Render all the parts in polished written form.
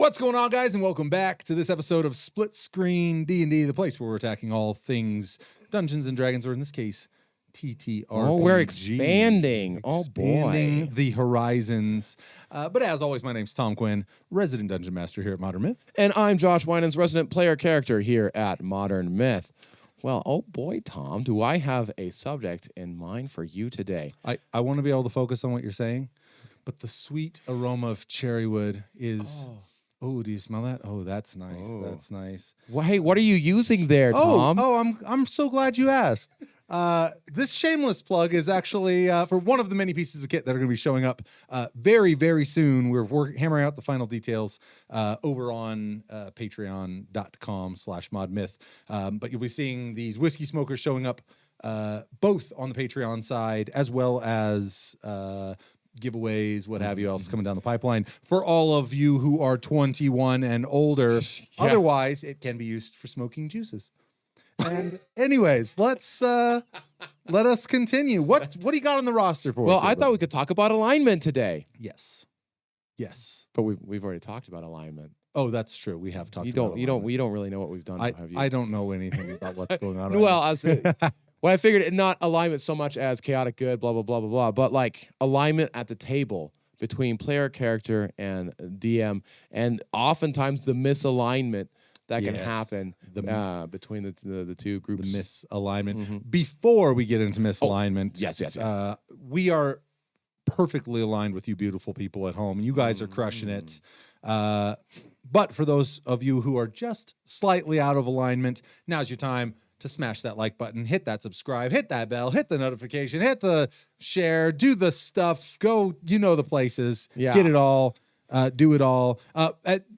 What's going on, guys, and welcome back to this episode of Split Screen D&D, the place where we're attacking all things Dungeons and Dragons, or in this case, TTRPG. Oh, we're expanding. Expanding the horizons. But as always, my name's Tom Quinn, resident Dungeon Master here at Modern Myth. And I'm Josh Winans, resident player character here at Modern Myth. Well, oh boy, Tom, do I have a subject in mind for you today. I want to be able to focus on what you're saying, but the sweet aroma of cherry wood is... Oh, do you smell that? Oh, that's nice. Oh. That's nice. Well, hey, what are you using there, Tom? I'm so glad you asked. This shameless plug is actually for one of the many pieces of kit that are going to be showing up very, very soon. We're hammering out the final details over on patreon.com/modmyth. But you'll be seeing these whiskey smokers showing up both on the Patreon side as well as giveaways, what have you else coming down the pipeline for all of you who are 21 and older. Yeah. Otherwise, it can be used for smoking juices. And anyways, let us continue. What do you got on the roster for us? Well, I here, thought we could talk about alignment today, yes. but we've already talked about alignment. Oh, that's true. We have talked. We about don't really know what we've done. have you? I don't know anything about what's going on. Well, I was well, I figured it not alignment so much as chaotic good, blah blah blah blah blah, but like alignment at the table between player character and DM, and oftentimes the misalignment that can Yes. happen between the two groups. The misalignment. Mhm. Before we get into misalignment, yes. We are perfectly aligned with you beautiful people at home. You guys are crushing it. But for those of you who are just slightly out of alignment, now's your time to smash that like button, hit that subscribe, hit that bell, hit the notification, hit the share, do the stuff, go, you know the places, Yeah. get it all, do it all.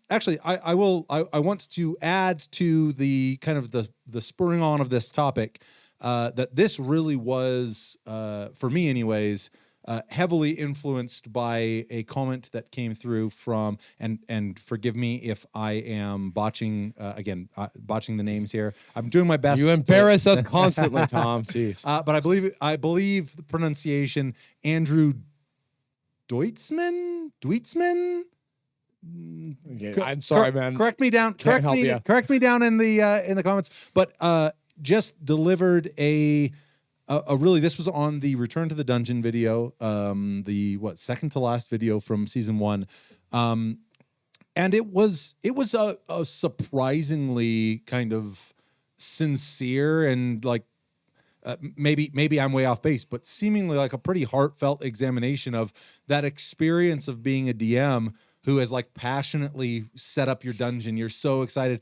Actually, I want to add to the kind of the spurring on of this topic that this really was, for me anyways, heavily influenced by a comment that came through from, and forgive me if I am botching botching the names here. I'm doing my best. You embarrass us constantly, Tom. Jeez. But I believe the pronunciation Andrew Deutzman. Okay, I'm sorry, man. Correct me down. Can't help ya. Correct me down in the comments. But just delivered a really, this was on the Return to the Dungeon video, the second to last video from season 1, and it was a surprisingly kind of sincere and like maybe I'm way off base, but seemingly like a pretty heartfelt examination of that experience of being a DM who has like passionately set up your dungeon. You're so excited,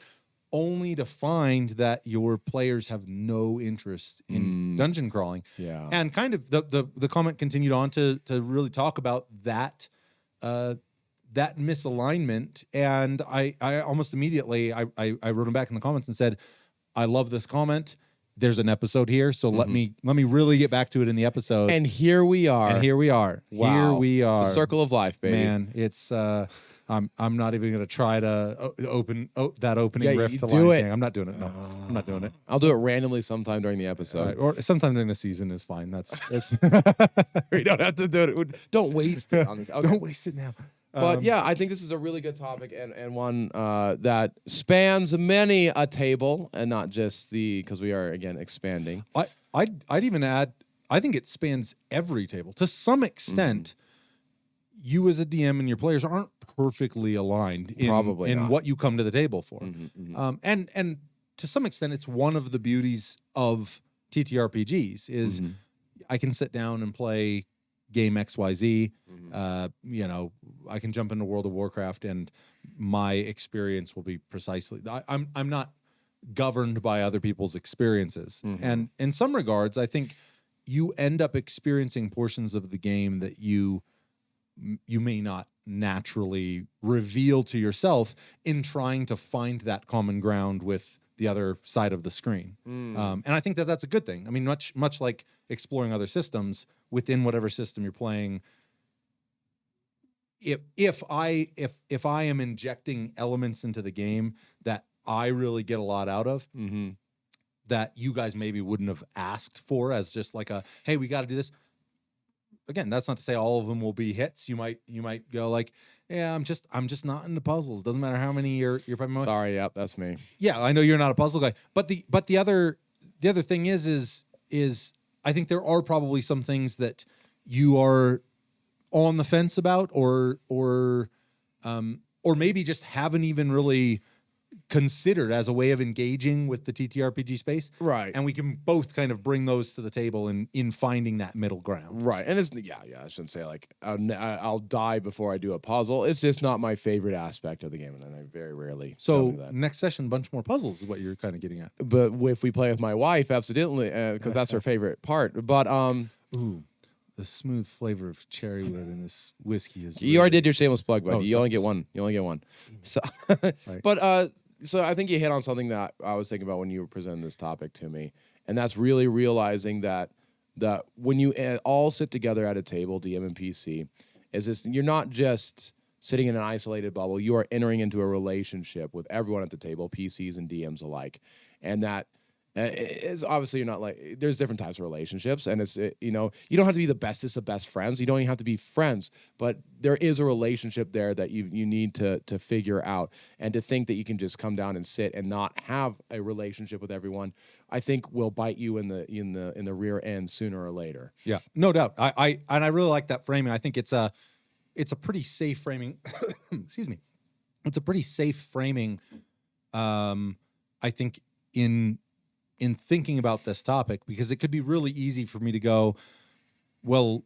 only to find that your players have no interest in dungeon crawling. Yeah. And kind of the comment continued on to really talk about that that misalignment. And I almost immediately I wrote him back in the comments and said, I love this comment. There's an episode here, so let me really get back to it in the episode. And here we are. And here we are. Wow. Here we are. It's a circle of life, baby. Man, it's I'm not even gonna try to open that opening Yeah, riff you to do Lion it. King. I'm not doing it. No, I'm not doing it. I'll do it randomly sometime during the episode. Or sometime during the season is fine. It's We don't have to do it. Don't waste it on this. Okay. don't waste it now. But yeah, I think this is a really good topic and one that spans many a table and not just because we are again expanding. I'd even add, I think it spans every table to some extent. You as a DM and your players aren't perfectly aligned in Probably not. what you come to the table for. Mhm. And to some extent, it's one of the beauties of TTRPGs is I can sit down and play game XYZ. You know, I can jump into World of Warcraft and my experience will be precisely. I'm not governed by other people's experiences. And in some regards, I think you end up experiencing portions of the game that you may not naturally reveal to yourself in trying to find that common ground with the other side of the screen. And I think that that's a good thing. I mean, much like exploring other systems within whatever system you're playing. If I am injecting elements into the game that I really get a lot out of, that you guys maybe wouldn't have asked for as just like a, hey, we got to do this. Again, that's not to say all of them will be hits. You might go like, yeah, I'm just not into puzzles. Doesn't matter how many you're probably. Sorry, yep, that's me. Yeah, I know you're not a puzzle guy, but the other thing is I think there are probably some things that you are on the fence about, or maybe just haven't even really considered as a way of engaging with the TTRPG space. Right. And we can both kind of bring those to the table in finding that middle ground. Right, and it's I shouldn't say like I'll die before I do a puzzle. It's just not my favorite aspect of the game, and I very rarely. So do that. next session, a bunch more puzzles is what you're kind of getting at. But if we play with my wife, absolutely, because that's her favorite part. But Ooh, the smooth flavor of cherry wood in this whiskey is. you already did your shameless plug, buddy. Oh, You only sorry. get one. You only get one. So, Right. but so I think you hit on something that I was thinking about when you were presenting this topic to me, and that's really realizing that when you all sit together at a table, DM and PC, is this you're not just sitting in an isolated bubble. You are entering into a relationship with everyone at the table, PCs and DMs alike, and that. It's obviously you're not like there's different types of relationships, and you don't have to be the bestest of best friends. You don't even have to be friends, but there is a relationship there that you need to figure out. And to think that you can just come down and sit and not have a relationship with everyone, I think will bite you in the rear end sooner or later. Yeah, no doubt. I really like that framing. I think it's a pretty safe framing. Excuse me. It's a pretty safe framing. I think in thinking about this topic, because it could be really easy for me to go, well,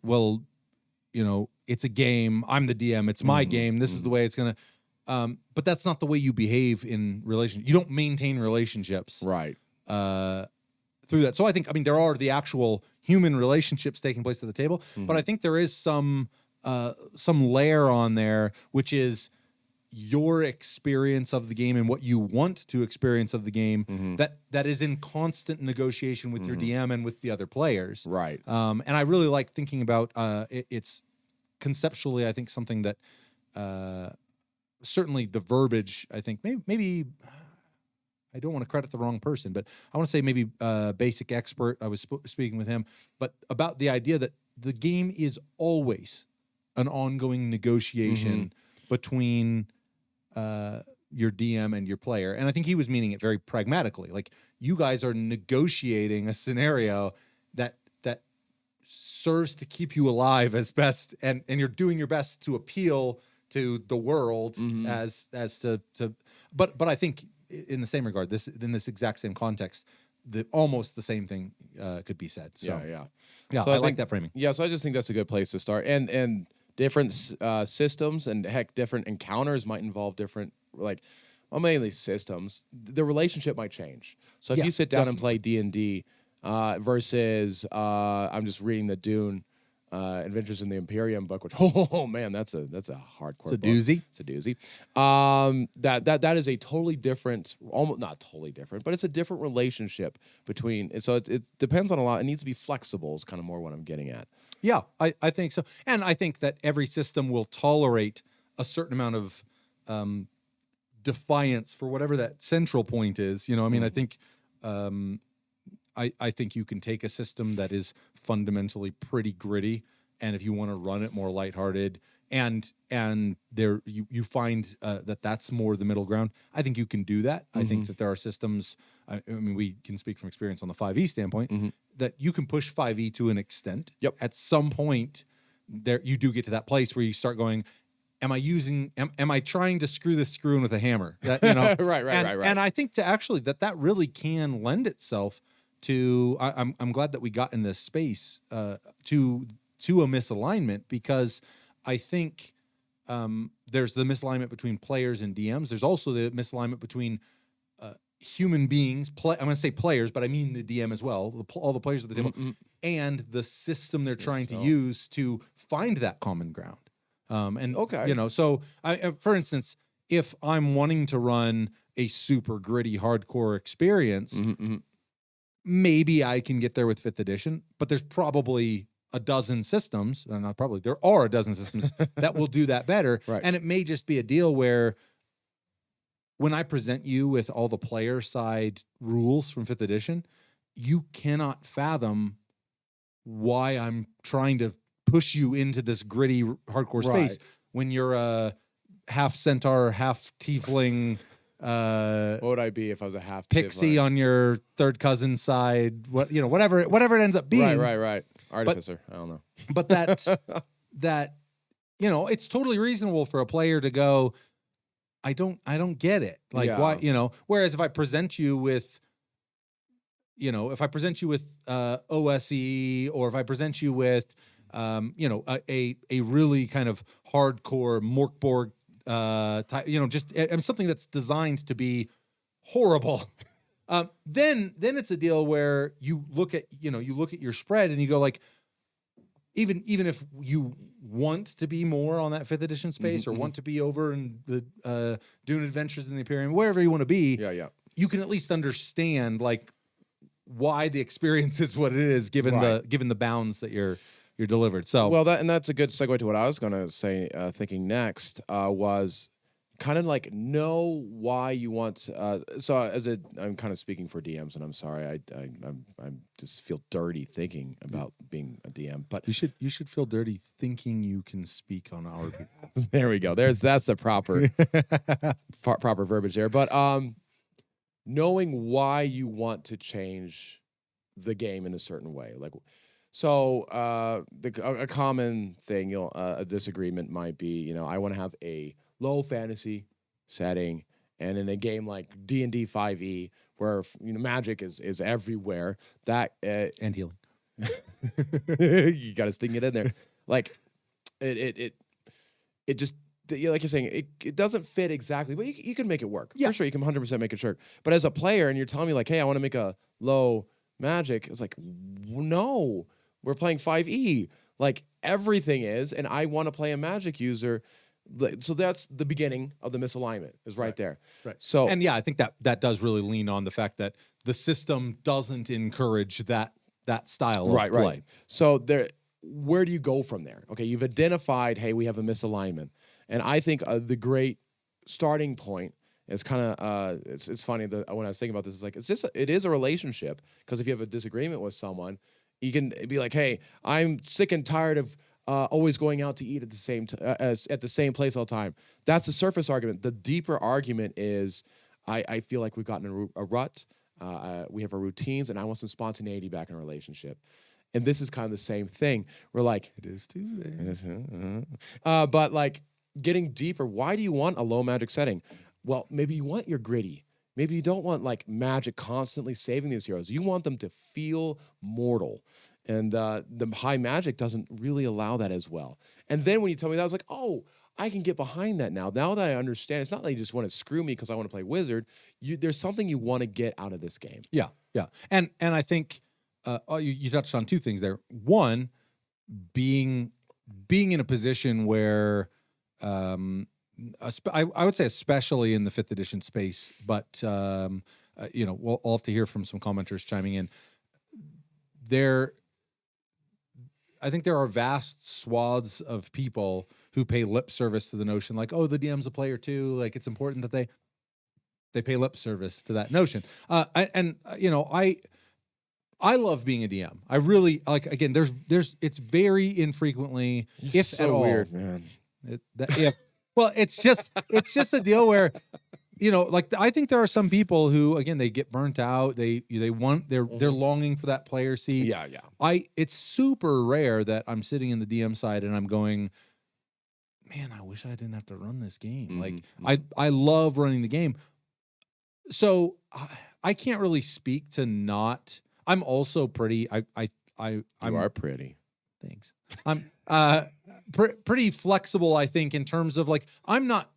it's a game. I'm the DM. It's my game. This is the way it's gonna. But that's not the way you behave in relation. You don't maintain relationships, Right. Through that. So I think, there are the actual human relationships taking place at the table, but I think there is some layer on there, which is your experience of the game and what you want to experience of the game that is in constant negotiation with your DM and with the other players. Right. And I really like thinking about it's conceptually, I think, something that certainly the verbiage, I think maybe I don't want to credit the wrong person, but I want to say maybe Basic Expert. I was speaking with him, but about the idea that the game is always an ongoing negotiation between your DM and your player. And I think he was meaning it very pragmatically. Like, you guys are negotiating a scenario that serves to keep you alive as best, and you're doing your best to appeal to the world as to but I think in the same regard, in this exact same context, almost the same thing could be said. So yeah. So I I like think that framing. Yeah, so I just think that's a good place to start. And different systems and different encounters might involve different, mainly systems. The relationship might change. So if Yeah, you sit down and play D&D versus I'm just reading the Dune Adventures in the Imperium book, which oh man, that's a hardcore. It's a book. doozy. It's a doozy. That is a totally different, almost not totally different, but it's a different relationship between. So it depends on a lot. It needs to be flexible. Is kind of more what I'm getting at. Yeah, I think so. And I think that every system will tolerate a certain amount of defiance for whatever that central point is. I think I think you can take a system that is fundamentally pretty gritty, and if you want to run it more lighthearted, and there you find that's more the middle ground, I think you can do that. I think that there are systems. We can speak from experience on the 5e standpoint that you can push 5e to an extent. Yep. At some point, there you do get to that place where you start going, am I trying to screw this screw in with a hammer? That, Right. And I think that really can lend itself to. I'm glad that we got in this space to a misalignment, because I think there's the misalignment between players and DMs. There's also the misalignment between human beings. I'm going to say players, but I mean the DM as well. All the players at the table and the system they're trying to use to find that common ground. So for instance, if I'm wanting to run a super gritty, hardcore experience, maybe I can get there with 5th edition, but there's probably a dozen systems, there are a dozen systems that will do that better. Right. And it may just be a deal where when I present you with all the player side rules from 5th edition, you cannot fathom why I'm trying to push you into this gritty, hardcore space when you're a half centaur, half tiefling, What would I be if I was a half pixie on your third cousin's side? Whatever it ends up being. Right. Artificer. I don't know. But that it's totally reasonable for a player to go, I don't get it. Like, Yeah. why, whereas if I present you with OSE, or if I present you with a really kind of hardcore Morkborg type, just something that's designed to be horrible. Then it's a deal where you look at your spread and you go like, even if you want to be more on that 5th edition space, or want to be over in the Dune Adventures in the Imperium, wherever you want to be, you can at least understand like why the experience is what it is, given the bounds that you're delivered. So that's a good segue to what I was going to say. Thinking next was kind of like know why you want. So I'm kind of speaking for DMs, and I'm sorry, I'm just feel dirty thinking about being a DM. But you should feel dirty thinking you can speak on our behalf. There we go. That's the proper proper verbiage there. But knowing why you want to change the game in a certain way, like. So a common thing, a disagreement might be, I want to have a low fantasy setting, and in a game like D&D 5e, where magic is everywhere, that and healing, you got to sting it in there, like it just. Like you're saying, it doesn't fit exactly, but you can make it work. Yeah. For sure, you can 100% make it work. But as a player, and you're telling me like, hey, I want to make a low magic, it's like, no, we're playing 5e. Like everything is, and I want to play a magic user. So that's the beginning of the misalignment is right there. Right. So, and yeah, I think that does really lean on the fact that the system doesn't encourage that style of play. Right. So where do you go from there? Okay, you've identified, hey, we have a misalignment. And I think the great starting point is kind of it's funny that when I was thinking about this, it's like it is a relationship, because if you have a disagreement with someone, you can be like, hey, I'm sick and tired of always going out to eat at the same at the same place all the time. That's the surface argument. The deeper argument is I feel like we've gotten a rut. We have our routines, and I want some spontaneity back in a relationship. And this is kind of the same thing. We're like, it is Tuesday. But like getting deeper, why do you want a low magic setting? Well, maybe you want your gritty. Maybe you don't want like magic constantly saving these heroes. You want them to feel mortal. And the high magic doesn't really allow that as well. And then when you tell me that, I was like, oh, I can get behind that now. Now that I understand, it's not like you just want to screw me because I want to play wizard. There's something you want to get out of this game. Yeah. And I think you touched on two things there. One, being in a position where I would say especially in the 5th edition space, but we'll have to hear from some commenters chiming in. I think there are vast swaths of people who pay lip service to the notion like, oh, the DM's a player too. Like it's important that they pay lip service to that notion. I love being a DM. I really like. Again, it's very infrequently, if so at all, weird, man. Well, it's just a deal where, like I think there are some people who, again, they get burnt out. They're longing for that player seat. Yeah. It's super rare that I'm sitting in the DM side and I'm going, man, I wish I didn't have to run this game. Like I love running the game. So I can't really speak to not. I'm also pretty. You are pretty. Thanks. I'm pretty flexible, I think, in terms of like I'm not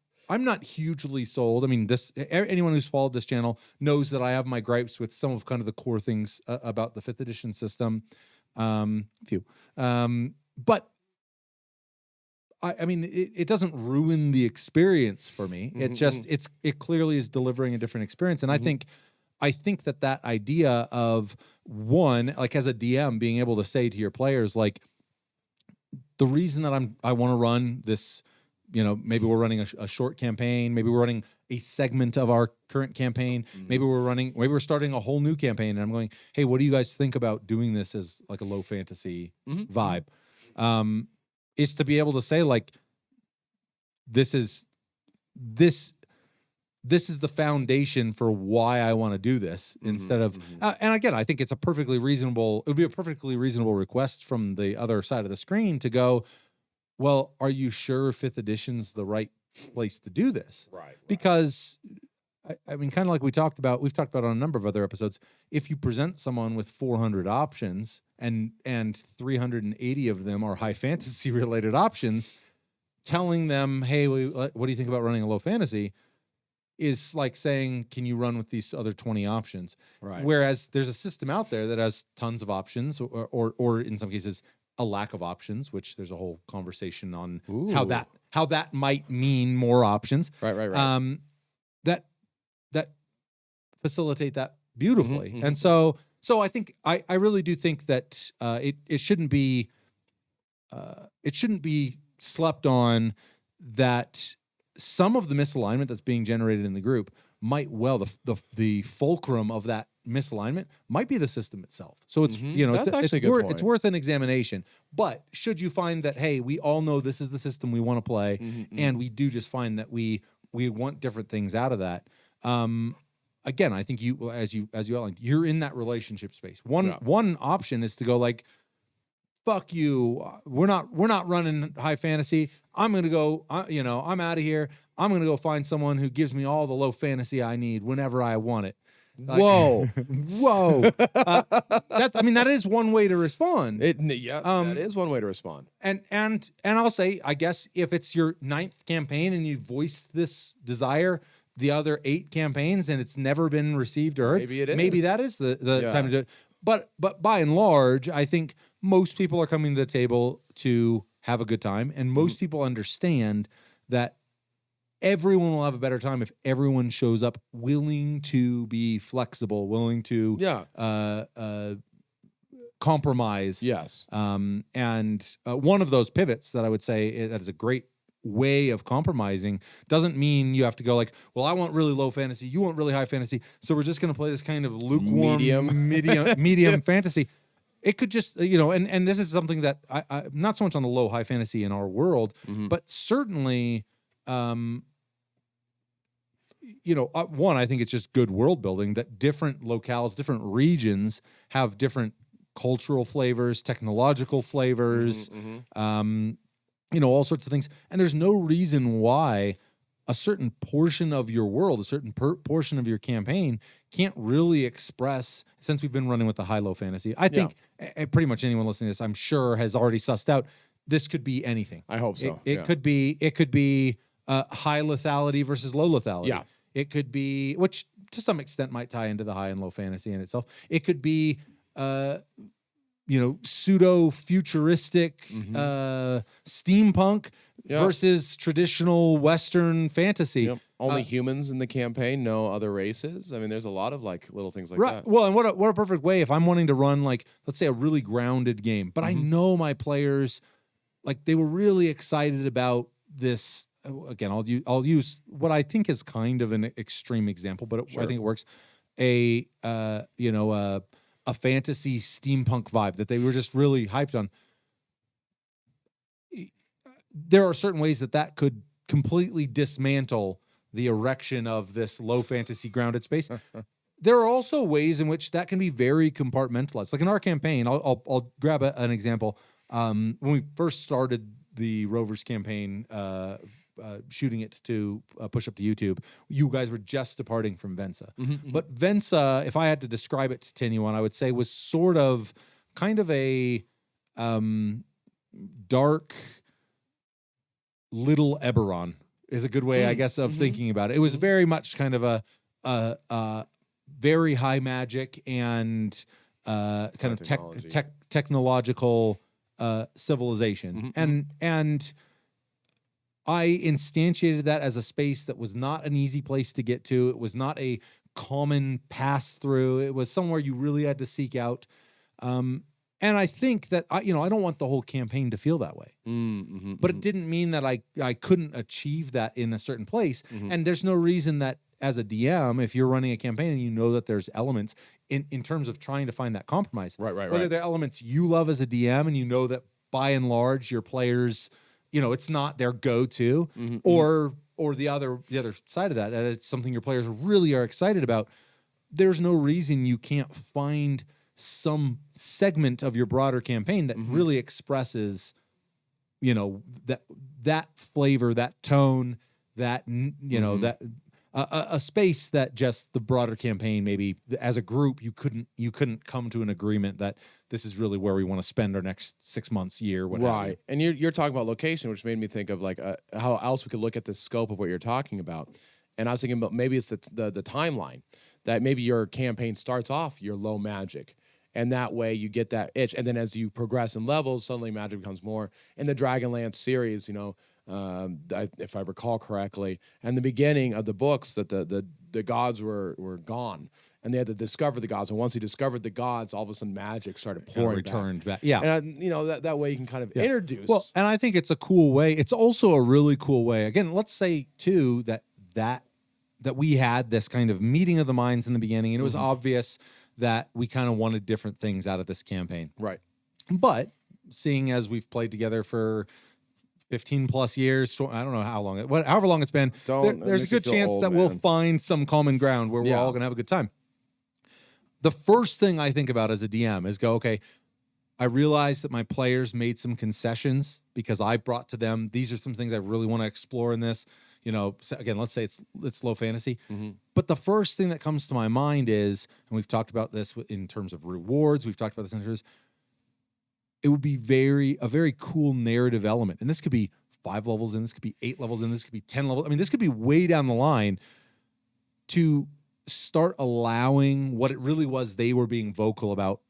hugely sold. I mean, anyone who's followed this channel knows that I have my gripes with some of kind of the core things about the 5th edition system. Few, but I mean, it doesn't ruin the experience for me. It just it clearly is delivering a different experience, and I think that idea of one, like as a DM, being able to say to your players, like, the reason that I want to run this, maybe we're running a short campaign, maybe we're running a segment of our current campaign, maybe we're starting a whole new campaign, and I'm going, hey, what do you guys think about doing this as like a low fantasy vibe? Is to be able to say like, this is this is the foundation for why I want to do this instead of, and again, I think it would be a perfectly reasonable request from the other side of the screen to go, well, are you sure 5th edition's the right place to do this? Right. Because I mean, kind of like we've talked about on a number of other episodes, if you present someone with 400 options and 380 of them are high fantasy related options, telling them, hey, what do you think about running a low fantasy, is like saying, can you run with these other 20 options? Right. Whereas there's a system out there that has tons of options, or in some cases a lack of options, which there's a whole conversation on how that might mean more options. Right. That facilitate that beautifully. And so I think I really do think that it shouldn't be slept on that some of the misalignment that's being generated in the group might the fulcrum of that misalignment might be the system itself. So it's That's actually a good point. It's worth an examination. But should you find that, hey, we all know this is the system we want to play, and we do just find that we want different things out of that. Again, I think you as you outlined, you're in that relationship space. One option is to go like, fuck you. We're not running high fantasy. I'm going to go, I'm out of here. I'm going to go find someone who gives me all the low fantasy I need whenever I want it. Like, whoa. That is one way to respond. That is one way to respond. And I'll say, I guess if it's your 9th campaign and you voiced this desire the other 8 campaigns and it's never been received or heard, maybe that is the time to do it. But by and large, I think most people are coming to the table to have a good time, and most people understand that everyone will have a better time if everyone shows up willing to be flexible, willing to compromise. Yes. And one of those pivots that I would say that is a great way of compromising doesn't mean you have to go like, well, I want really low fantasy, you want really high fantasy, so we're just going to play this kind of lukewarm medium fantasy. It could just, and this is something that I not so much on the low high fantasy in our world, but certainly, one, I think it's just good world building that different locales, different regions have different cultural flavors, technological flavors, all sorts of things. And there's no reason why a certain portion of your world, a certain portion of your campaign can't really express, since we've been running with the high-low fantasy, I think pretty much anyone listening to this, I'm sure, has already sussed out, this could be anything. I hope so. It could be high lethality versus low lethality. Yeah. It could be, which to some extent might tie into the high and low fantasy in itself. It could be, pseudo-futuristic steampunk versus traditional Western fantasy. Yep. Only humans in the campaign, no other races. I mean, there's a lot of like little things like that. Well, and what a perfect way if I'm wanting to run like, let's say, a really grounded game, but I know my players, like they were really excited about this. Again, I'll use what I think is kind of an extreme example, but I think it works. A fantasy steampunk vibe that they were just really hyped on. There are certain ways that could completely dismantle the erection of this low fantasy grounded space. There are also ways in which that can be very compartmentalized. Like in our campaign, I'll grab an example. When we first started the Rovers campaign, shooting it to push up to YouTube, you guys were just departing from Vensa. But Vensa, if I had to describe it to anyone, I would say was sort of kind of a dark little Eberron is a good way, I guess, of thinking about it. It was very much kind of a very high magic and kind of technological civilization. And I instantiated that as a space that was not an easy place to get to. It was not a common pass through. It was somewhere you really had to seek out. And I think that I don't want the whole campaign to feel that way. But it didn't mean that I couldn't achieve that in a certain place. And there's no reason that as a DM, if you're running a campaign and you know that there's elements in terms of trying to find that compromise, whether they're elements you love as a DM and you know that by and large your players, it's not their go-to, or or the other side of that it's something your players really are excited about, there's no reason you can't find some segment of your broader campaign that really expresses, that flavor, that tone, that that a space that just the broader campaign, maybe as a group, you couldn't come to an agreement that this is really where we want to spend our next 6 months, year, whatever. Right. And you're talking about location, which made me think of like how else we could look at the scope of what you're talking about. And I was thinking about maybe it's the timeline, that maybe your campaign starts off, you're low magic. And that way you get that itch. And then as you progress in levels, suddenly magic becomes more. In the Dragonlance series, if I recall correctly, and the beginning of the books, that the gods were gone. And they had to discover the gods. And once he discovered the gods, all of a sudden magic started pouring returned back. Yeah. And that way you can kind of introduce. Well, and I think it's a cool way. It's also a really cool way. Again, let's say too that we had this kind of meeting of the minds in the beginning, and it was obvious that we kind of wanted different things out of this campaign. Right. But seeing as we've played together for 15 plus years, so I don't know how long, however long it's been, there's a good chance that we'll find some common ground where we're all going to have a good time. The first thing I think about as a DM is okay, I realized that my players made some concessions because I brought to them, these are some things I really want to explore in this. Again, let's say it's low fantasy. But the first thing that comes to my mind is, and we've talked about this in terms of rewards, we've talked about this in terms, it would be a very cool narrative element. And this could be 5 levels in, this could be 8 levels in, this could be 10 levels. I mean, this could be way down the line to start allowing what it really was they were being vocal about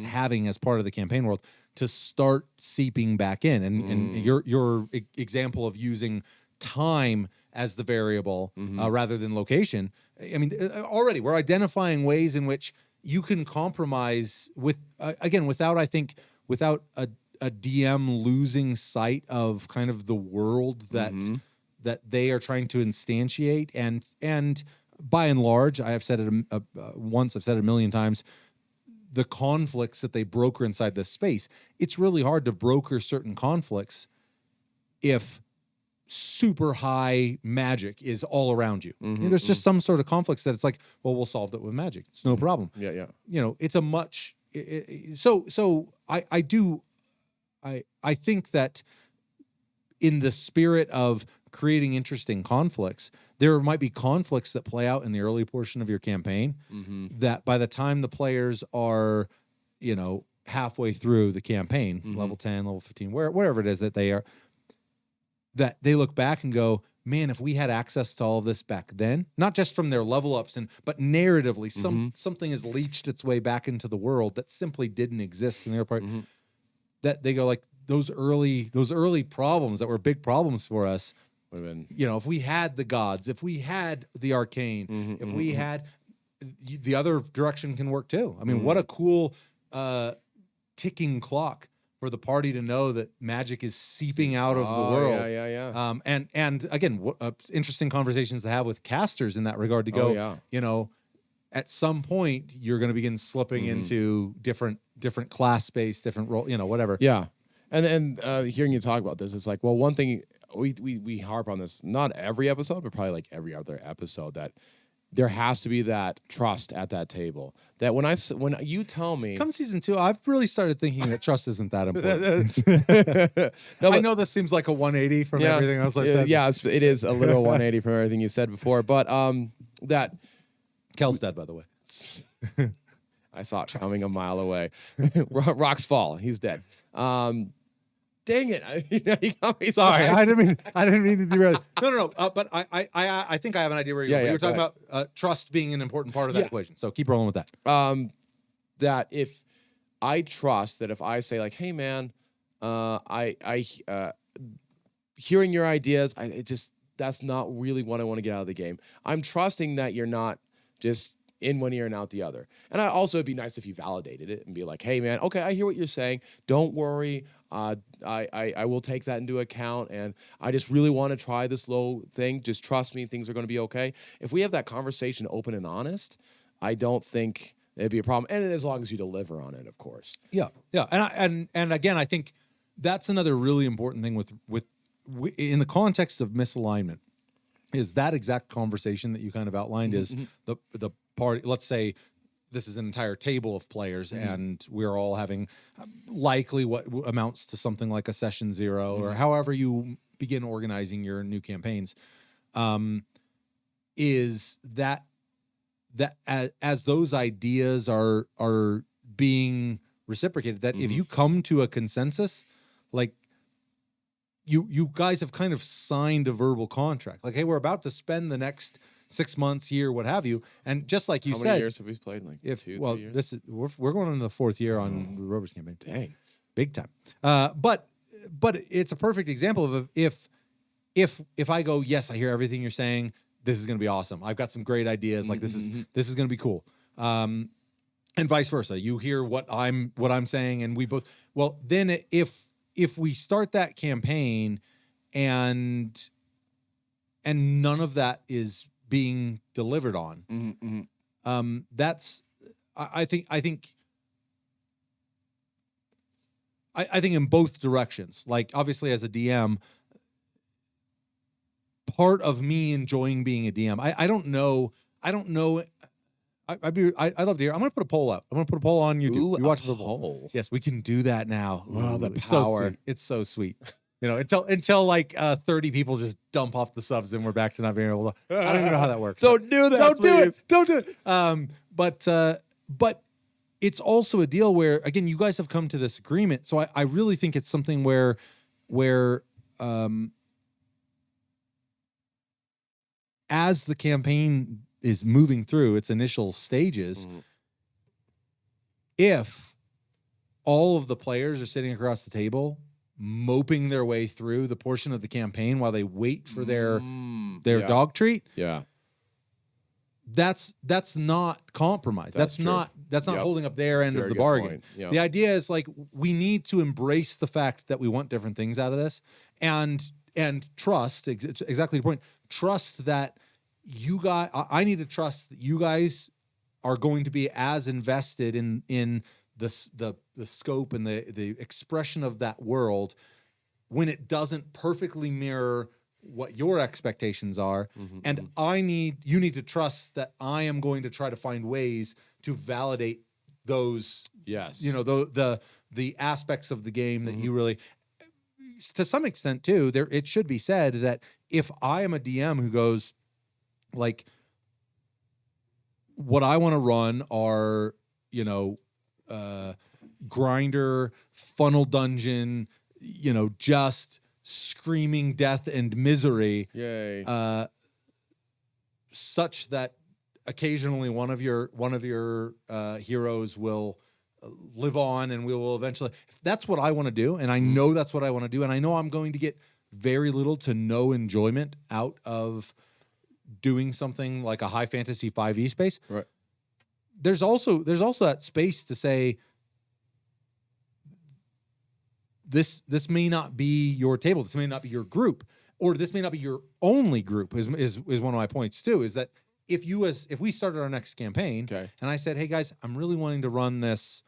having as part of the campaign world to start seeping back in. And your example of using time as the variable rather than location. I mean, already we're identifying ways in which you can compromise with, again, without a DM losing sight of kind of the world that they are trying to instantiate. And by and large, I have said it once, I've said it a million times, the conflicts that they broker inside this space, it's really hard to broker certain conflicts if super high magic is all around you. There's just some sort of conflicts that it's like, well, we'll solve that with magic. It's no problem. Yeah. It's a much. So I think that in the spirit of creating interesting conflicts, there might be conflicts that play out in the early portion of your campaign that by the time the players are, halfway through the campaign, level 10, level 15, wherever it is that they are, that they look back and go, man, if we had access to all of this back then, not just from their level ups, but narratively, something has leached its way back into the world that simply didn't exist in their part. That they go like those early problems that were big problems for us. If we had the gods, if we had the arcane, if we had the other direction can work too. I mean, what a cool ticking clock for the party to know that magic is seeping out of the world. Yeah. And again, interesting conversations to have with casters in that regard to go, at some point you're going to begin slipping into different class space, different role, whatever. Yeah. And hearing you talk about this, it's like, well, one thing we harp on this, not every episode, but probably like every other episode, that there has to be that trust at that table. That when you tell me, come season 2, I've really started thinking that trust isn't that important. I know this seems like a 180 from everything else I've said. Yeah, it is a little 180 from everything you said before. But that Kel's dead, by the way. I saw it coming a mile away. Rocks fall. He's dead. Dang it! You got me. Sorry, I didn't mean to derail. No. But I think I have an idea where you're going. You were talking about trust being an important part of that equation. So keep rolling with that. That if I trust that if I say like, hey man, hearing your ideas, that's not really what I want to get out of the game. I'm trusting that you're not just in one ear and out the other. And it'd be nice if you validated it and be like, hey man, okay, I hear what you're saying. Don't worry. I will take that into account, and I just really want to try this low thing. Just trust me, things are going to be okay. If we have that conversation open and honest, I don't think it'd be a problem. And as long as you deliver on it, of course. Yeah. And again, I think that's another really important thing with in the context of misalignment. is that exact conversation that you kind of outlined is the party. Let's say this is an entire table of players, and we're all having likely what amounts to something like a session 0 or however you begin organizing your new campaigns. Is that as those ideas are being reciprocated, that if you come to a consensus, like you guys have kind of signed a verbal contract, like, hey, we're about to spend the next 6 months, year, what have you, and just like you How said, many years have we played? Like if 2, well, 3 years? this is we're going into the 4th year on the Rovers campaign. Dang. Big time. But it's a perfect example of if I go, yes, I hear everything you're saying, this is going to be awesome. I've got some great ideas. Like this is going to be cool. And vice versa. You hear what I'm saying, and we both. Well, then if we start that campaign, and none of that is being delivered on, that's I think in both directions. Like, obviously, as a DM, part of me enjoying being a DM, I don't know. I'd love to hear. I'm going to put a poll out. I'm going to put a poll on YouTube. Ooh, you watch a the poll. poll. Yes, we can do that now. Wow, the it's so power. sweet. It's so sweet. You know, until like 30 people just dump off the subs and we're back to not being able to. I don't even know how that works. Don't do that. Don't do please. it. Don't do it. But it's also a deal where, again, you guys have come to this agreement. So I really think it's something where as the campaign is moving through its initial stages, if all of the players are sitting across the table moping their way through the portion of the campaign while they wait for their dog treat, that's not compromise. That's not holding up their end of the bargain. Yep. The idea is, like, we need to embrace the fact that we want different things out of this, and trust. It's exactly the point. Trust that you guys. I need to trust that you guys are going to be as invested in the scope and the expression of that world when it doesn't perfectly mirror what your expectations are. And you need to trust that I am going to try to find ways to validate those, Yes. you know, the aspects of the game that you really, to some extent too, it should be said that if I am a DM who goes, like, what I want to run are, you know, grinder, funnel dungeon, you know, just screaming death and misery, Yay. such that occasionally one of your heroes will live on, and we will eventually. If that's what I want to do, and I know that's what I want to do, and I know I'm going to get very little to no enjoyment out of doing something like a high fantasy 5e space. Right. There's also that space to say, this may not be your table, this may not be your group, or this may not be your only group, is one of my points too, is that if we started our next campaign, and I said, hey guys, I'm really wanting to run this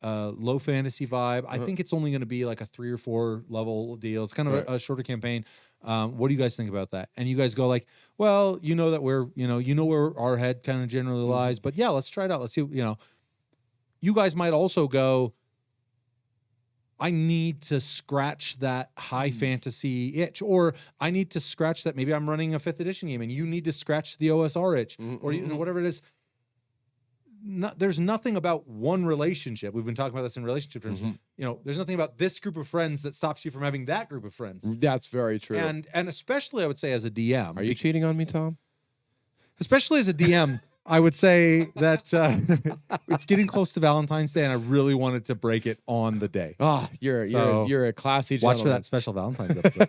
low fantasy vibe. I think it's only going to be like a 3 or 4 level deal. It's kind of a shorter campaign. What do you guys think about that? And you guys go like, well, you know that we're, you know where our head kind of generally lies, but yeah, let's try it out. Let's see, you know. You guys might also go, I need to scratch that high fantasy itch, or I need to scratch that. Maybe I'm running a 5th edition game and you need to scratch the OSR itch, or you know, whatever it is. There's nothing about one relationship. We've been talking about this in relationship terms. You know, there's nothing about this group of friends that stops you from having that group of friends. That's very true. And especially, I would say, as a DM. Are you cheating on me, Tom? Especially as a DM, I would say that it's getting close to Valentine's Day, and I really wanted to break it on the day. Oh, you're a classy gentleman. Watch for that special Valentine's episode.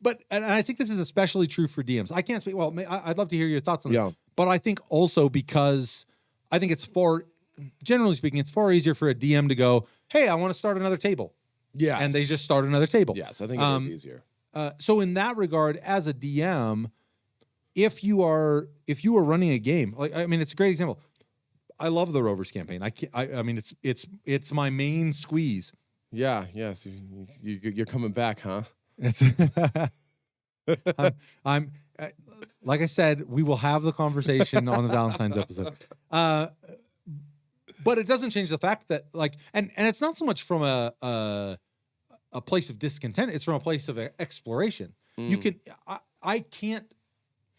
But I think this is especially true for DMs. I can't speak. Well, I'd love to hear your thoughts on this. Yeah. But I think also because I think generally speaking, it's far easier for a DM to go, hey, I want to start another table. Yes. And they just start another table. Yes, I think it is easier. So in that regard, as a DM, if you are running a game, like, I mean, it's a great example. I love the Rovers campaign. I mean, it's my main squeeze. Yeah. Yes. You're coming back, huh? It's I'm like I said, we will have the conversation on the Valentine's episode. But it doesn't change the fact that like, and it's not so much from a place of discontent. It's from a place of exploration. You can, I can't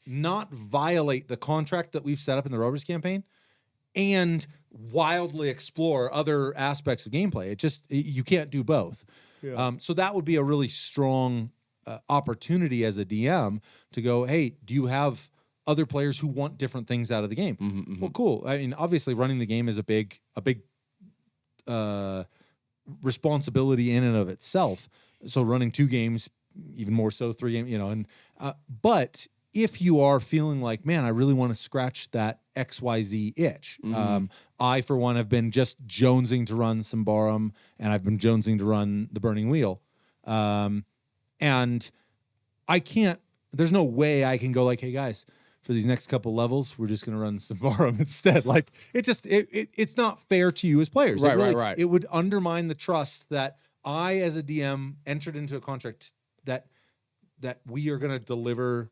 not violate the contract that we've set up in the Rovers campaign and wildly explore other aspects of gameplay. It just, you can't do both. Yeah. So that would be a really strong opportunity as a DM to go, hey, do you have other players who want different things out of the game? Well, cool. I mean, obviously running the game is a big responsibility in and of itself. So running 2 games, even more so 3 games, and but if you are feeling like, man, I really want to scratch that XYZ itch. I, for one, have been just jonesing to run Symbaroum, and I've been jonesing to run the Burning Wheel. And I can't, there's no way I can go like, hey guys, for these next couple levels, we're just going to run Symbaroum instead. Like it's not fair to you as players. Right. It would undermine the trust that I, as a DM, entered into a contract that we are going to deliver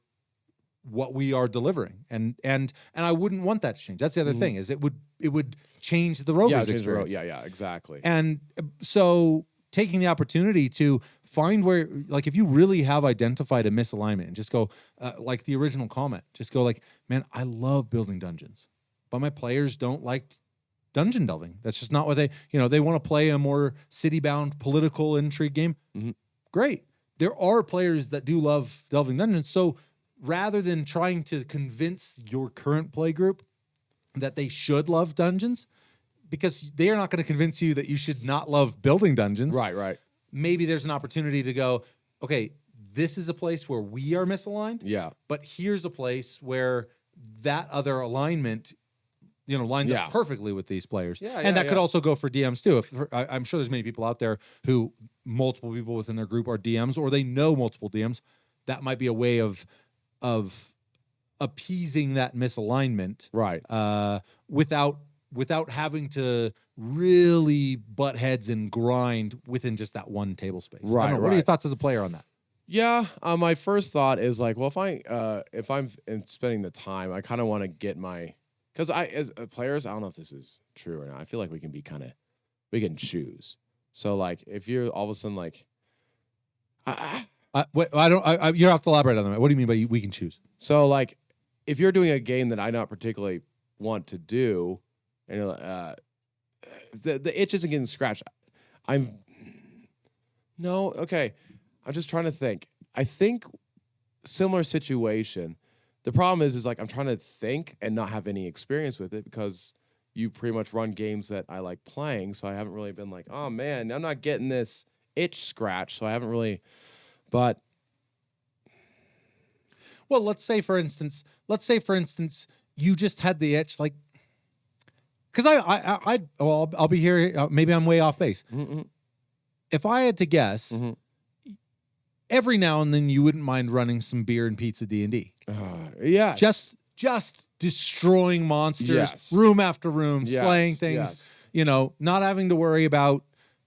what we are delivering. And I wouldn't want that to change. That's the other thing, is it would change the Rovers experience. Yeah, exactly. And so taking the opportunity to find where, like, if you really have identified a misalignment and just go, like the original comment, just go like, man, I love building dungeons, but my players don't like dungeon delving. That's just not what they want to play a more city-bound political intrigue game. Great. There are players that do love delving dungeons. So rather than trying to convince your current play group that they should love dungeons, because they are not going to convince you that you should not love building dungeons. Right. Maybe there's an opportunity to go, okay, this is a place where we are misaligned. Yeah. But here's a place where that other alignment, lines up perfectly with these players. And that could also go for DMs too. I'm sure there's many people out there who multiple people within their group are DMs, or they know multiple DMs. That might be a way of appeasing that misalignment. Right. Without having to really butt heads and grind within just that one table space. Right. I don't know, what are your thoughts as a player on that? Yeah, my first thought is like, well, if I'm spending the time, I kind of want to get because as players, I don't know if this is true or not. I feel like we can choose. So like, if you're all of a sudden like, you have to elaborate on that. What do you mean by we can choose? So like, if you're doing a game that I not particularly want to do, and the itch isn't getting scratched. I'm just trying to think. I think similar situation. The problem is like I'm trying to think and not have any experience with it, because you pretty much run games that I like playing. So I haven't really been like, oh man, I'm not getting this itch scratch. So I haven't really, but. Well, let's say for instance, you just had the itch, like, because I'll be here. Maybe I'm way off base. If I had to guess, every now and then you wouldn't mind running some beer and pizza D&D. Yeah. Just destroying monsters, room after room, slaying things. Not having to worry about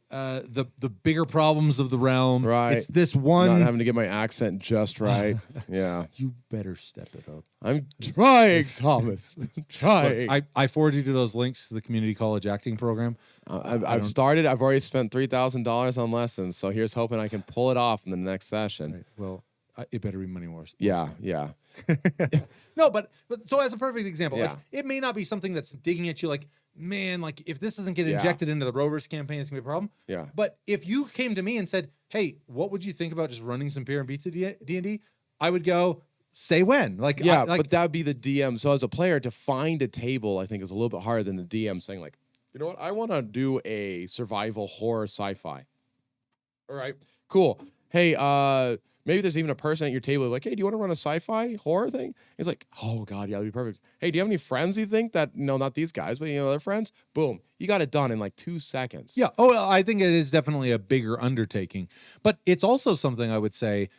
the bigger problems of the realm. Right. It's this one. Not having to get my accent just right. Yeah. You better step it up. I'm trying, Thomas. Trying. Look, I forwarded you those links to the community college acting program. I've started. I've already spent $3,000 on lessons. So here's hoping I can pull it off in the next session. Right. Well, it better be money worse. Yeah. No, but so as a perfect example, Yeah. like, it may not be something that's digging at you like, man, like if this doesn't get injected into the Rovers campaign, it's gonna be a problem. Yeah. But if you came to me and said, hey, what would you think about just running some beer and pizza D&D? I would go, say when. Like, Yeah, but that would be the DM. So as a player, to find a table, I think is a little bit harder than the DM saying like, you know what, I want to do a survival horror sci-fi. All right, cool. Hey, maybe there's even a person at your table like, hey, do you want to run a sci-fi horror thing? He's like, oh God, yeah, that'd be perfect. Hey, do you have any friends you think that, not these guys, but other friends? Boom. You got it done in like 2 seconds. Yeah. Oh, well, I think it is definitely a bigger undertaking, but it's also something I would say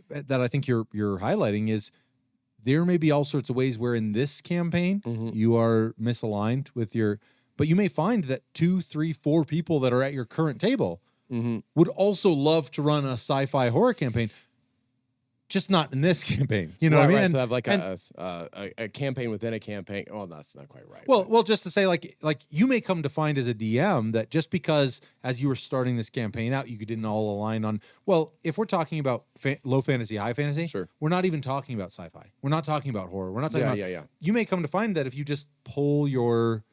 that I think you're highlighting is there may be all sorts of ways where in this campaign you are misaligned with but you may find that 2, 3, 4 people that are at your current table would also love to run a sci-fi horror campaign. just not in this campaign. You know what I mean? Right. And- So have like and- a campaign within a campaign. Oh, that's not quite right. Well, just to say, like you may come to find as a DM that just because as you were starting this campaign out, you didn't all align on. Well, if we're talking about low fantasy, high fantasy, Sure. we're not even talking about sci-fi. We're not talking about horror. We're not talking Yeah, about. yeah. You may come to find that if you just pull your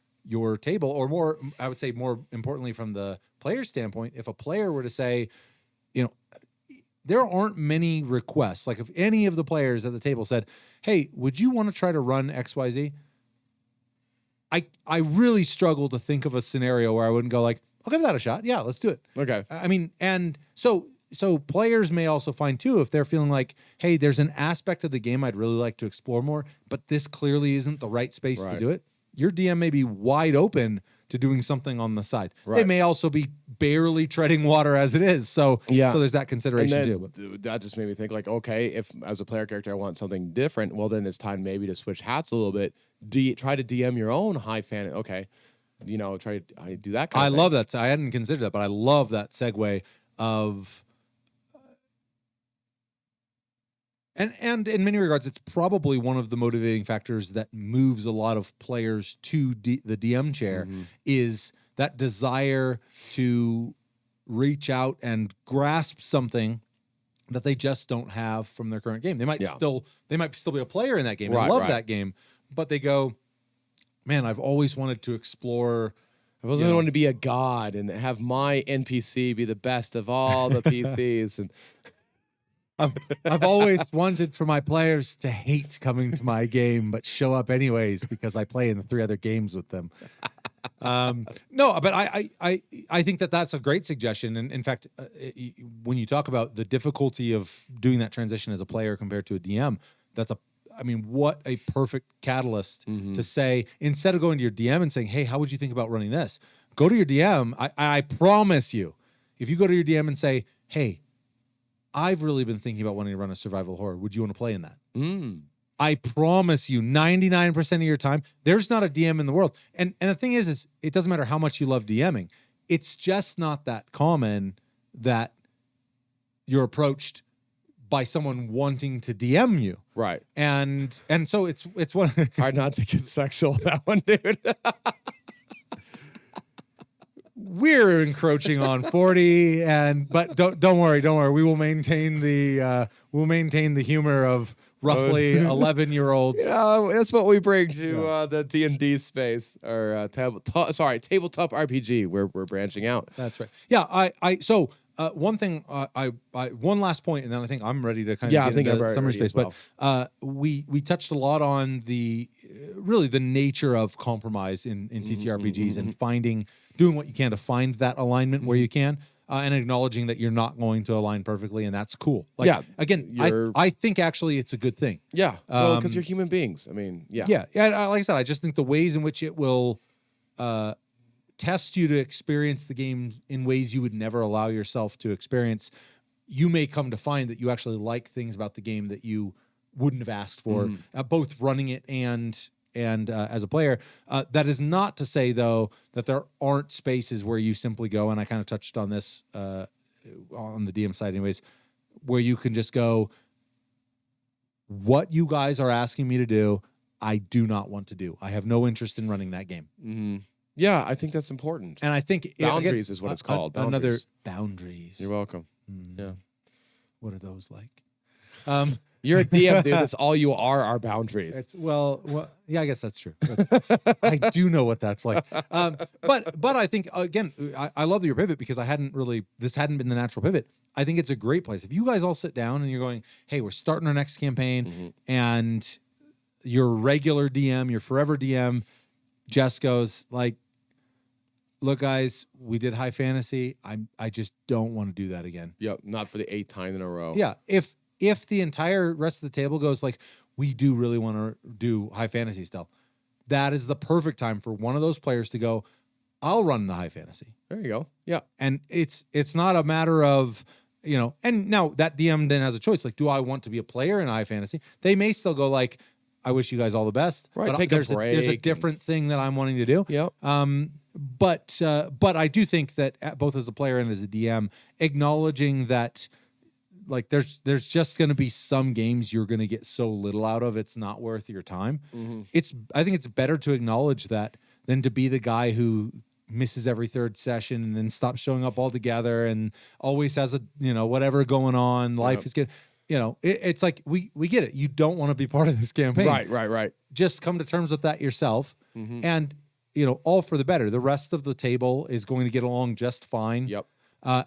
table, or more, I would say more importantly from the player standpoint, if a player were to say, you know, there aren't many requests. Like if any of the players at the table said, "Hey, would you want to try to run XYZ?" I really struggle to think of a scenario where I wouldn't go like, "I'll give that a shot. Yeah, let's do it." Okay. I mean, and so players may also find too, if they're feeling like, "Hey, there's an aspect of the game I'd really like to explore more, but this clearly isn't the right space to Right. do it." Your DM may be wide open to doing something on the side. They Right. may also be barely treading water as it is. So Yeah. so there's that consideration And too. then But that just made me think like, okay, if as a player character I want something different, well then it's time maybe to switch hats a little bit. Try to DM your own high fan. Okay, try to do that. Kind I of love that. I hadn't considered that, but I love that segue of. And in many regards, it's probably one of the motivating factors that moves a lot of players to the DM chair Mm-hmm. is that desire to reach out and grasp something that they just don't have from their current game. They might Yeah. still be a player in that game and Right, love right. that game, but they go, "Man, I've always wanted to explore." I wasn't you know. going to be a god and have my NPC be the best of all the PCs and I've always wanted for my players to hate coming to my game, but show up anyways because I play in the 3 other games with them. No, but I think that that's a great suggestion. And in fact, when you talk about the difficulty of doing that transition as a player compared to a DM, what a perfect catalyst to say, instead of going to your DM and saying, "Hey, how would you think about running this?" Go to your DM. I promise you, if you go to your DM and say, "Hey, I've really been thinking about wanting to run a survival horror. Would you want to play in that?" I promise you, 99% of your time, there's not a DM in the world. And the thing is it doesn't matter how much you love DMing. It's just not that common that you're approached by someone wanting to DM you. right. And so it's one. It's hard not to get sexual with that one, dude. We're encroaching on 40, but don't worry. We will maintain the humor of roughly 11-year-olds. Yeah, that's what we bring to the D&D space or tabletop RPG. We're branching out. That's right. Yeah, so one thing, one last point, and then I think I'm ready to kind of Yeah, I get think into I'm summary ready as space. But we touched a lot on the nature of compromise in TTRPGs and doing what you can to find that alignment where you can. And acknowledging that you're not going to align perfectly, and that's cool. Like, Yeah, again, I think actually it's a good thing. Yeah, well, because you're human beings. I mean, yeah. Yeah. Like I said, I just think the ways in which it will test you to experience the game in ways you would never allow yourself to experience, you may come to find that you actually like things about the game that you wouldn't have asked for, both running it and as a player. That is not to say, though, that there aren't spaces where you simply go, and I kind of touched on this on the DM side anyways, where you can just go, "What you guys are asking me to do, I do not want to do. I have no interest in running that game." Mm-hmm. Yeah, I think that's important. And I think Boundaries is what it's called. Another Boundaries. boundaries. You're welcome. Mm. Yeah. What are those like? You're a DM, dude. That's all you are boundaries. It's well, yeah, I guess that's true. I do know what that's like. But I think again, I love your pivot because this hadn't been the natural pivot. I think it's a great place. If you guys all sit down and you're going, "Hey, we're starting our next campaign," and your regular DM, your forever DM, Jess goes like, "Look, guys, we did high fantasy. I just don't want to do that again." Yep, not for the 8th time in a row. Yeah, if the entire rest of the table goes like, "We do really want to do high fantasy still," that is the perfect time for one of those players to go, "I'll run the high fantasy." There you go. Yeah. And it's not a matter of, and now that DM then has a choice. Like, do I want to be a player in high fantasy? They may still go like, "I wish you guys all the best." Right, But take a there's there's a break different thing that I'm wanting to do. Yep. But I do think that both as a player and as a DM, acknowledging that like there's just going to be some games you're going to get so little out of it's not worth your time. I think it's better to acknowledge that than to be the guy who misses every third session and then stops showing up altogether and always has a whatever going on. Life is good. It's like we get it. You don't want to be part of this campaign. Right. Just come to terms with that yourself, and all for the better. The rest of the table is going to get along just fine. Yep.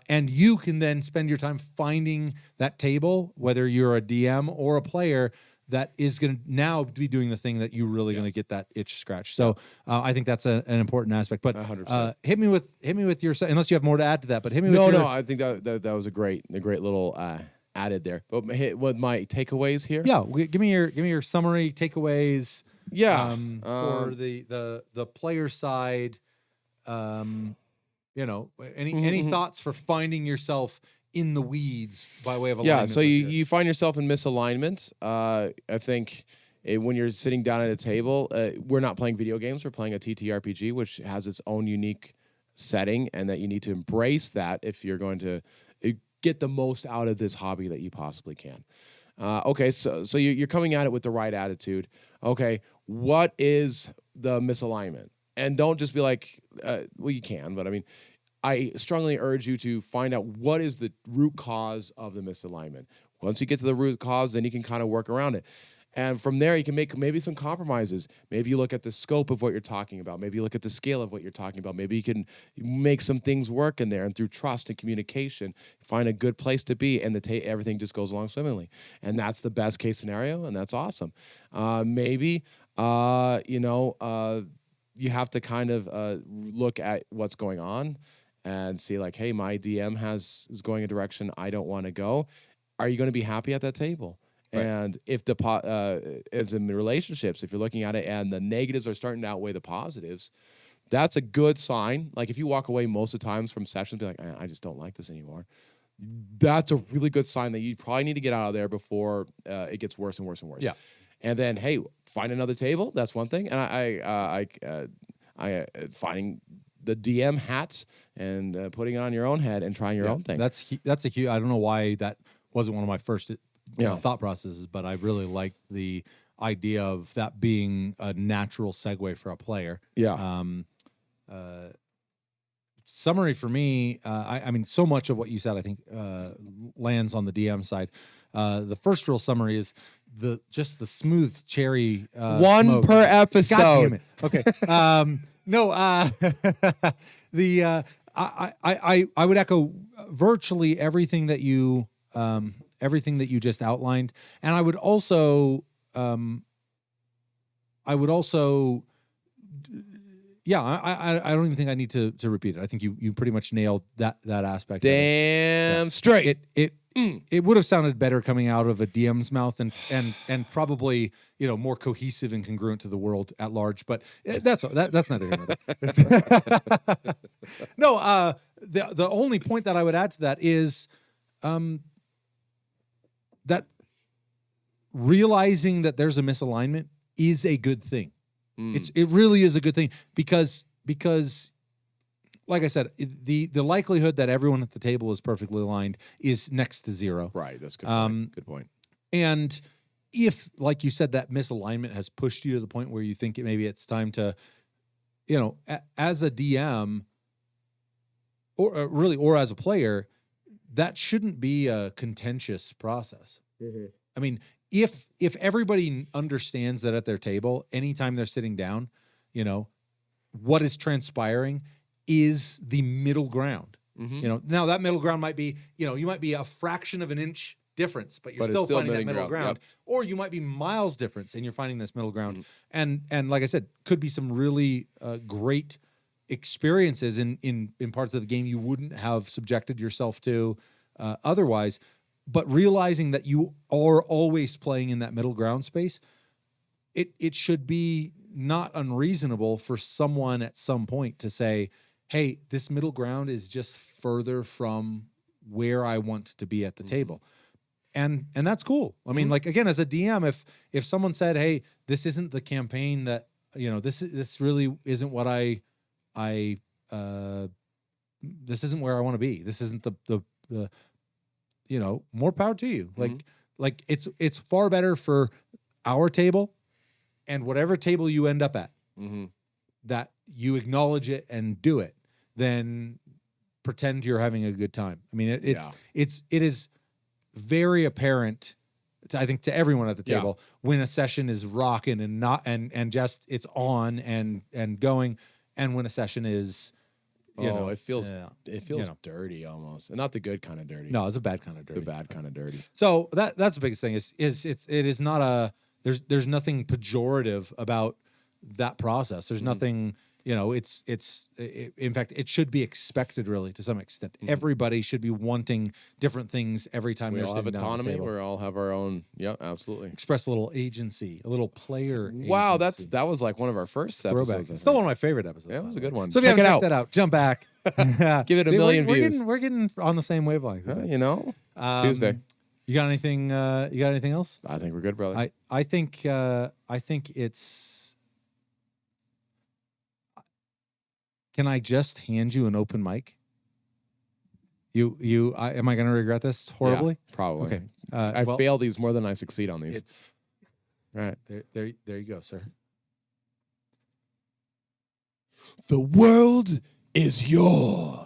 And you can then spend your time finding that table, whether you're a DM or a player, that is going to now be doing the thing that you're really going to get that itch scratched. So I think that's an important aspect. But 100%. hit me with your, unless you have more to add to that. But hit me with No. I think that was a great little added there. But with my takeaways here. Yeah, give me your summary takeaways. Yeah. For the player side. Any thoughts for finding yourself in the weeds by way of alignment? Yeah, so you find yourself in misalignment. I think when you're sitting down at a table, we're not playing video games. We're playing a TTRPG, which has its own unique setting, and that you need to embrace that if you're going to get the most out of this hobby that you possibly can. Okay, so you're coming at it with the right attitude. Okay, what is the misalignment? And don't just be like, well, you can, but I mean, I strongly urge you to find out what is the root cause of the misalignment. Once you get to the root cause, then you can kind of work around it. And from there, you can make maybe some compromises. Maybe you look at the scope of what you're talking about. Maybe you look at the scale of what you're talking about. Maybe you can make some things work in there, and through trust and communication, find a good place to be, and everything just goes along swimmingly. And that's the best case scenario, and that's awesome. Maybe, you have to kind of look at what's going on and see like, hey, my DM is going a direction I don't want to go. Are you going to be happy at that table? Right. And if as in relationships, if you're looking at it and the negatives are starting to outweigh the positives, that's a good sign. Like if you walk away most of the times from sessions, be like, I just don't like this anymore. That's a really good sign that you probably need to get out of there before it gets worse and worse and worse. Yeah. And then, hey, find another table. That's one thing. And I finding the DM hat and putting it on your own head and trying your own thing. That's a huge. I don't know why that wasn't one of my first thought processes, but I really like the idea of that being a natural segue for a player. Yeah. Summary for me, I mean, so much of what you said, I think, lands on the DM side. The first real summary is the smooth cherry. One smoke. per episode. God damn it. Okay. I would echo virtually everything that you just outlined, and I would also yeah, I don't even think I need to repeat it. I think you pretty much nailed that aspect. Damn straight. It would have sounded better coming out of a DM's mouth and probably more cohesive and congruent to the world at large. But that's neither here nor there. No, the only point that I would add to that is that realizing that there's a misalignment is a good thing. It really is a good thing because like I said, the likelihood that everyone at the table is perfectly aligned is next to zero. Right, that's a good point. Good point. And if, like you said, that misalignment has pushed you to the point where you think maybe it's time to, as a DM or as a player, that shouldn't be a contentious process. Mm-hmm. I mean, if everybody understands that at their table, anytime they're sitting down, what is transpiring is the middle ground. Mm-hmm. Now that middle ground might be, you might be a fraction of an inch difference, but you're still finding that middle ground. Yep. Or you might be miles difference and you're finding this middle ground. Mm-hmm. And like I said, could be some really great experiences in parts of the game you wouldn't have subjected yourself to otherwise. But realizing that you are always playing in that middle ground space, it should be not unreasonable for someone at some point to say, hey, this middle ground is just further from where I want to be at the table. And that's cool. I mean, like, again, as a DM, if someone said, hey, this isn't the campaign that, this really isn't what this isn't where I want to be. This isn't the more power to you. Mm-hmm. Like it's far better for our table and whatever table you end up at Mm-hmm. that you acknowledge it and do it than pretend you're having a good time. I mean, it is very apparent I think to everyone at the Yeah. table when a session is rocking and not and just it's on and going, and when a session is It feels you know. dirty almost, and not the good kind of dirty. no, it's a bad kind of dirty. the bad kind of dirty. So that's the biggest thing it is not a there's nothing pejorative about that process. There's nothing, in fact, it should be expected really to some extent. Everybody should be wanting different things every time We they're all have sitting down at the autonomy. table. We all have our own. Yeah, absolutely. Express a little agency, a little player. Wow, agency. that was like one of our first throwback. episodes. I It's still think. one of my favorite episodes. Yeah, it by was the a good way. one. So if you Check haven't it checked out. that out, jump back. Give it a See, million we're views. We're getting on the same wavelength. Tuesday. You got anything? You got anything else? I think we're good, brother. I think it's. Can I just hand you an open mic? Am I going to regret this horribly? Yeah, probably. Okay. I well, fail these more than I succeed on these. It's Right. there you go, sir. The world is yours.